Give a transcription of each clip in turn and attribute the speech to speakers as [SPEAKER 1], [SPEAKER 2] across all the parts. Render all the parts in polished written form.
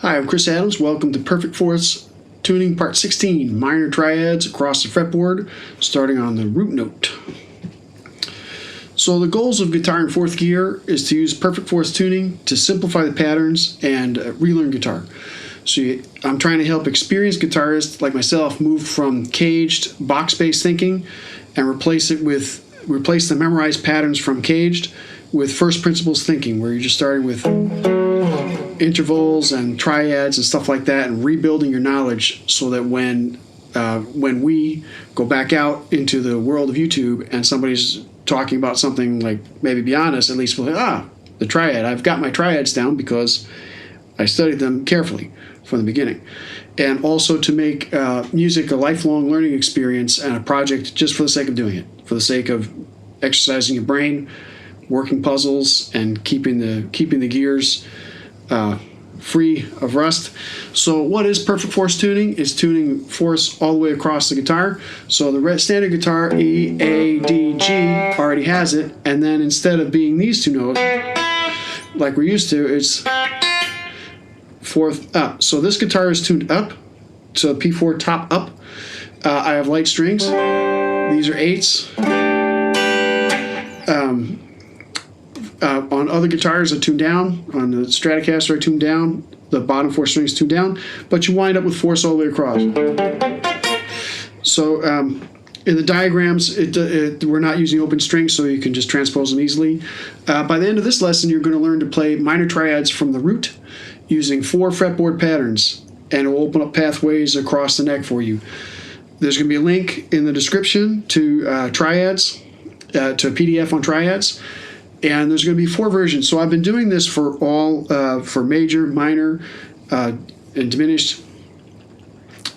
[SPEAKER 1] Hi, I'm Chris Adams. Welcome to Perfect Fourths Tuning Part 16, Minor Triads across the fretboard, starting on the root note. So the goals of guitar in fourth gear is to use perfect fourths tuning to simplify the patterns and relearn guitar. So I'm trying to help experienced guitarists like myself move from caged, box-based thinking and replace the memorized patterns from caged with first principles thinking, where you're just starting with intervals and triads and stuff like that, and rebuilding your knowledge so that when we go back out into the world of YouTube and somebody's talking about something like maybe beyond us, at least we'll say, the triad. I've got my triads down because I studied them carefully from the beginning. And also to make music a lifelong learning experience and a project just for the sake of doing it, for the sake of exercising your brain, working puzzles, and keeping the gears free of rust. So what is perfect fourths tuning? It's tuning fourths all the way across the guitar. So the standard guitar, E, A, D, G, already has it, and then instead of being these two notes, like we're used to, it's fourth up. So this guitar is tuned up, so P4 top up. I have light strings. These are eighths. On other guitars, I tune down. On the Stratocaster, I tune down. The bottom four strings tune down, but you wind up with fourths all the way across. So in the diagrams, we're not using open strings, so you can just transpose them easily. By the end of this lesson, you're going to learn to play minor triads from the root using 4 fretboard patterns, and it will open up pathways across the neck for you. There's going to be a link in the description to Triads, to a PDF on Triads. And there's going to be 4 versions. So I've been doing this for all, for major, minor, and diminished,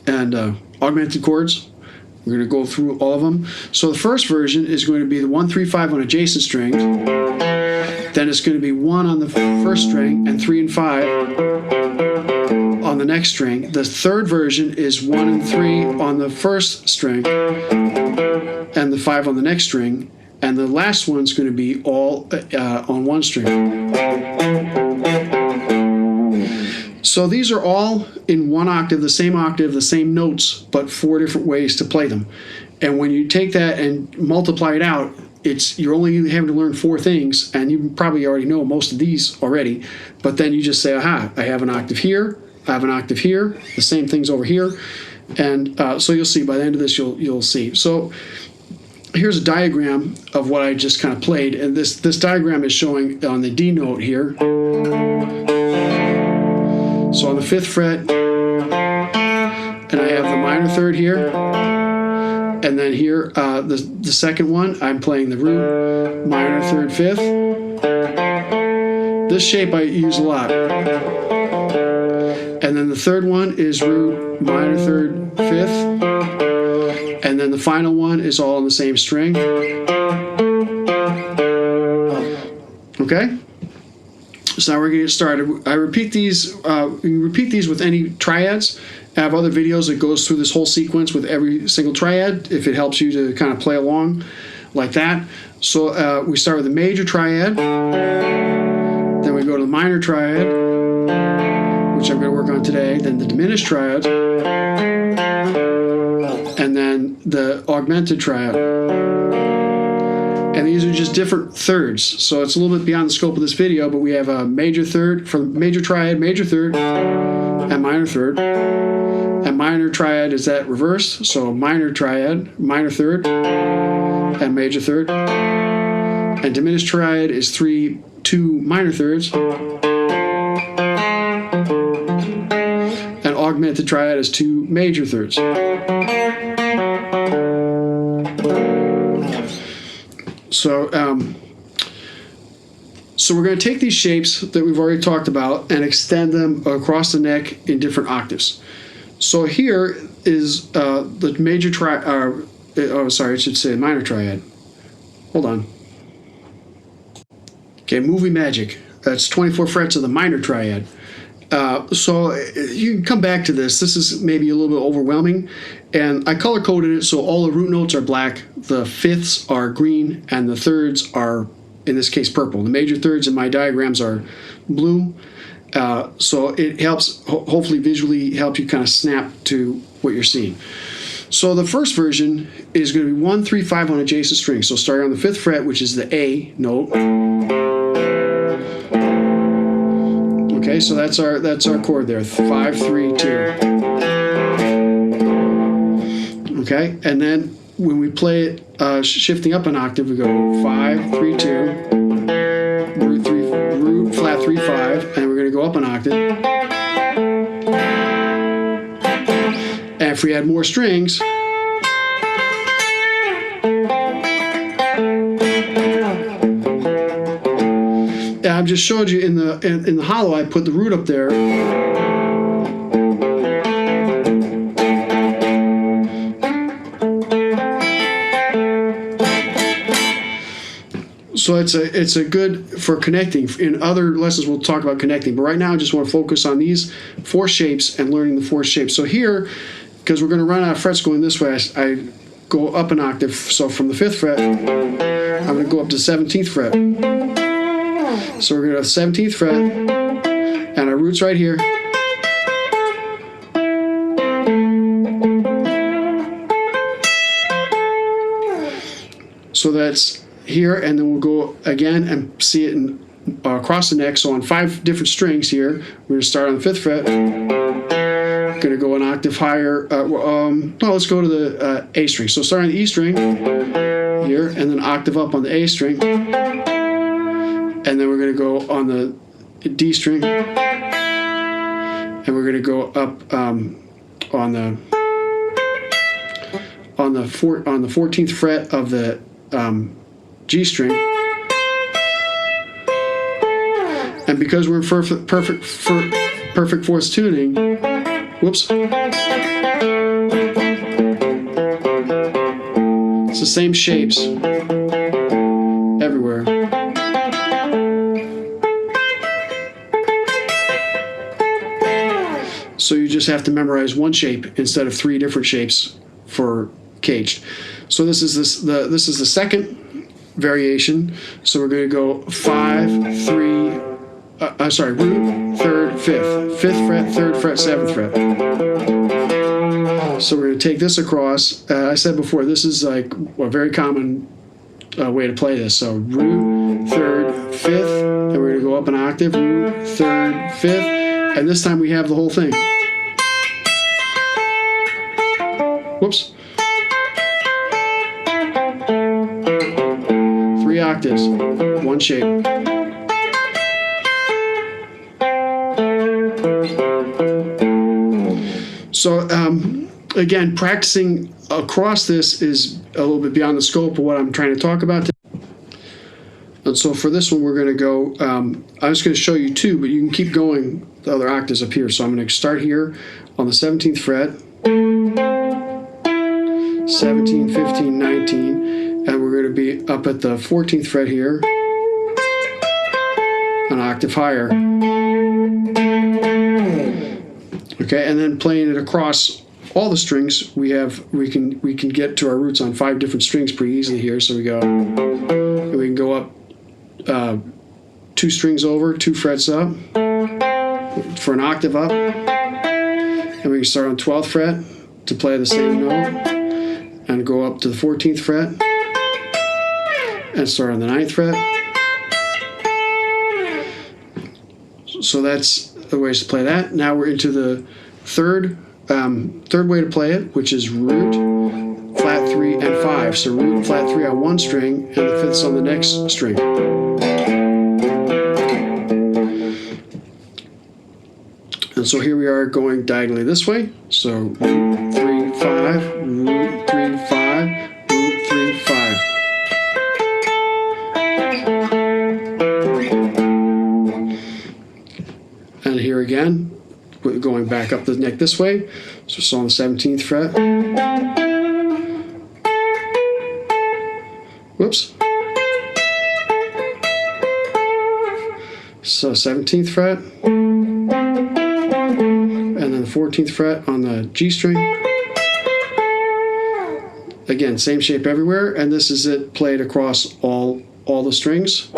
[SPEAKER 1] and augmented chords. We're going to go through all of them. So the first version is going to be the 1, 3, 5 on adjacent strings. Then it's going to be 1 on the first string and 3 and 5 on the next string. The third version is 1 and 3 on the first string and the 5 on the next string. And the last one's going to be all on one string. So these are all in one octave, the same notes, but 4 different ways to play them. And when you take that and multiply it out, you're only having to learn 4 things, and you probably already know most of these already. But then you just say, aha, I have an octave here, I have an octave here, the same things over here. And so you'll see by the end of this, you'll see. So here's a diagram of what I just kind of played, and this diagram is showing on the D note here. So on the 5th fret, and I have the minor third here, and then here the second one, I'm playing the root, minor third, 5th. This shape I use a lot. And then the third one is root, minor third, 5th. And then the final one is all on the same string. Okay? So now we're going to get started. I repeat these. You can repeat these with any triads. I have other videos that goes through this whole sequence with every single triad, if it helps you to kind of play along like that. So we start with the major triad. Then we go to the minor triad, which I'm going to work on today. Then the diminished triad. And then the augmented triad. And these are just different thirds. So it's a little bit beyond the scope of this video, but we have a major third, from major triad, major third, and minor third. And minor triad is that reversed. So minor triad, minor third, and major third. And diminished triad is 2 minor thirds. And augmented triad is 2 major thirds. So we're going to take these shapes that we've already talked about and extend them across the neck in different octaves. So here is the major triad, I should say minor triad. Hold on. Okay, movie magic. That's 24 frets of the minor triad. So you can come back to this. This is maybe a little bit overwhelming, and I color-coded it so all the root notes are black, the 5ths are green, and the thirds are, in this case, purple. The major thirds in my diagrams are blue, So it helps, hopefully visually help you kind of snap to what you're seeing. So the first version is going to be 1, 3, 5 on adjacent strings. So starting on the 5th fret, which is the A note. Okay, so that's our chord there, 5, 3, 2. Okay, and then when we play it shifting up an octave, we go 5, 3, 2, root, flat 3, 5, and we're going to go up an octave. And if we add more strings, I've just showed you in the hollow, I put the root up there. So it's a good for connecting. In other lessons we'll talk about connecting, but right now I just want to focus on these 4 shapes and learning the 4 shapes. So here, because we're going to run out of frets going this way, I go up an octave. So from the 5th fret, I'm going to go up to the 17th fret. So we're going to the 17th fret, and our root's right here. So that's here, and then we'll go again and see it across the neck. So on 5 different strings here, we're going to start on the 5th fret. Going to go an octave higher. No, let's go to the A string. So start on the E string here, and then octave up on the A string. And then we're going to go on the D string, and we're going to go up on the 14th fret of the G string. And because we're in perfect fourths tuning, whoops, it's the same shapes everywhere. So you just have to memorize one shape instead of 3 different shapes for caged. So this is the second variation. So we're going to go 5, 3. Root, 3rd, 5th, 5th fret, 3rd fret, 7th fret. So we're going to take this across. I said before, this is like a very common way to play this. So root, 3rd, 5th, and we're going to go up an octave. Root, 3rd, 5th, and this time we have the whole thing. Whoops. 3 octaves, 1 shape. So again, practicing across this is a little bit beyond the scope of what I'm trying to talk about today. And so for this one, we're going to go, I'm just going to show you 2, but you can keep going the other octaves up here. So I'm going to start here on the 17th fret, 17, 15, 19, and we're going to be up at the 14th fret here, an octave higher. Okay, and then playing it across all the strings, we can get to our roots on 5 different strings pretty easily here. So we can go up 2 strings over, 2 frets up for an octave up, and we can start on 12th fret to play the same note, and go up to the 14th fret and start on the 9th fret. So that's the ways to play that. Now we're into the third way to play it, which is root, flat 3, and 5. So root, flat 3 on one string, and the 5th's on the next string. And so here we are going diagonally this way. So root 3, 5, root 3, 5, root 3, 5. And here again, we're going back up the neck this way. So it's on the 17th fret. Whoops. So 17th fret. And then the 14th fret on the G string. Again, same shape everywhere, and this is it played across all the strings.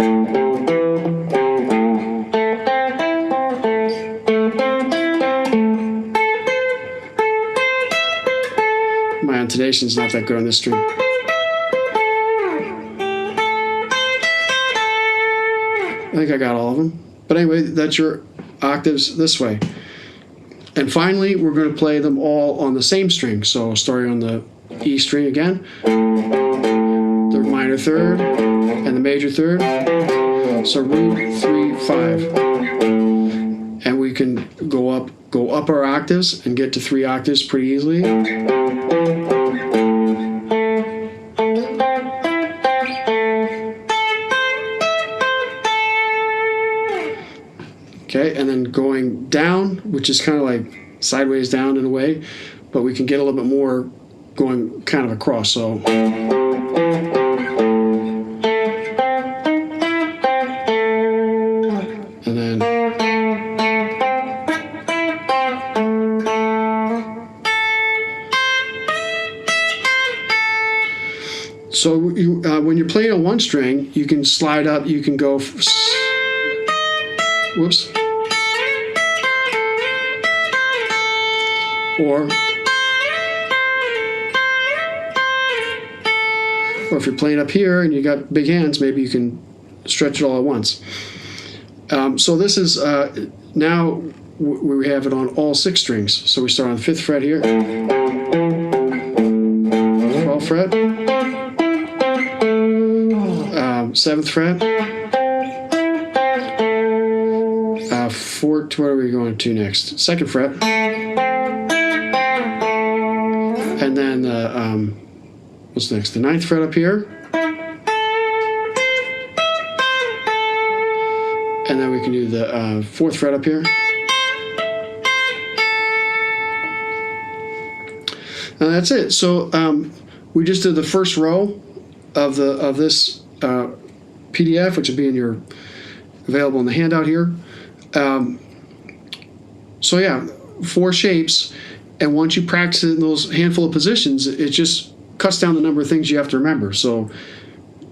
[SPEAKER 1] intonation's not that good on this string. I think I got all of them. But anyway, that's your octaves this way. And finally, we're going to play them all on the same string. So starting on the E string again, the minor third, and the major third. So root 3, 5. And we can go up our octaves and get to 3 octaves pretty easily. Okay, and then going down, which is kind of like sideways down in a way, but we can get a little bit more going kind of across. So and then so you, when you're playing on one string, you can slide up, you can go whoops. Or if you're playing up here and you got big hands, maybe you can stretch it all at once. So this is now we have it on all 6 strings. So we start on the 5th fret here, 12th fret, 7th fret, 4th. What are we going to next? 2nd fret. And then what's next? The 9th fret up here. And then we can do the 4th fret up here. And that's it. So we just did the first row of this PDF, which will be available in the handout here. So yeah, 4 shapes. And once you practice it in those handful of positions, it just cuts down the number of things you have to remember. So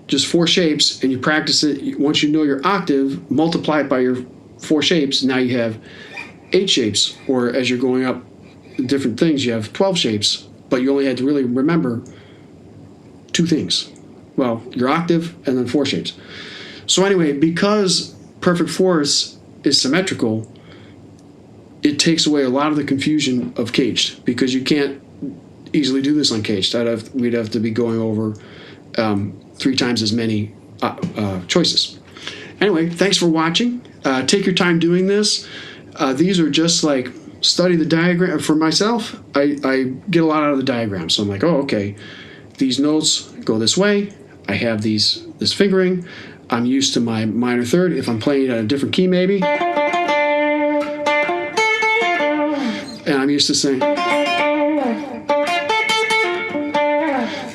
[SPEAKER 1] just 4 shapes, and you practice it. Once you know your octave, multiply it by your 4 shapes. Now you have 8 shapes. Or as you're going up different things, you have 12 shapes. But you only had to really remember 2 things. Well, your octave and then 4 shapes. So anyway, because perfect fourths is symmetrical, it takes away a lot of the confusion of caged, because you can't easily do this on caged. We'd have to be going over 3 times as many choices. Anyway, thanks for watching. Take your time doing this. These are just like study the diagram. For myself, I get a lot out of the diagram. So I'm like, oh, okay, these notes go this way. I have this fingering. I'm used to my minor third. If I'm playing at a different key maybe, and I'm used to saying,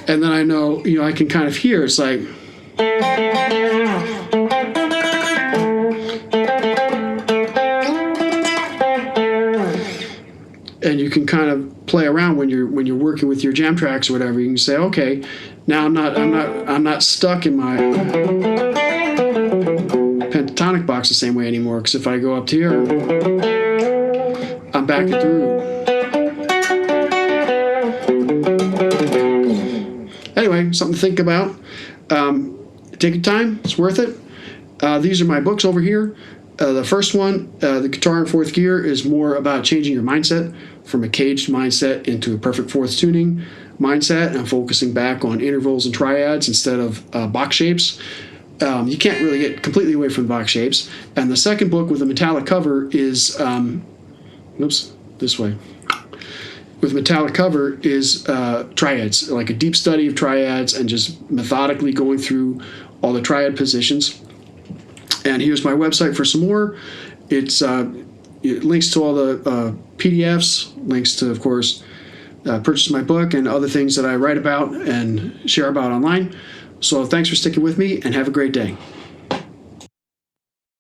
[SPEAKER 1] and then I know, I can kind of hear, it's like, and you can kind of play around when you're working with your jam tracks or whatever. You can say, okay, now I'm not stuck in my pentatonic box the same way anymore, because if I go up to here, I'm back at the root. Anyway, something to think about. Take your time. It's worth it. These are my books over here. The first one, The Guitar in Fourth Gear, is more about changing your mindset from a caged mindset into a perfect fourth tuning mindset and focusing back on intervals and triads instead of box shapes. You can't really get completely away from box shapes. And the second book with a metallic cover is, this way. With metallic cover is triads, like a deep study of triads and just methodically going through all the triad positions. And here's my website for some more. It links to all the PDFs, links to, of course, purchase my book and other things that I write about and share about online. So thanks for sticking with me, and have a great day.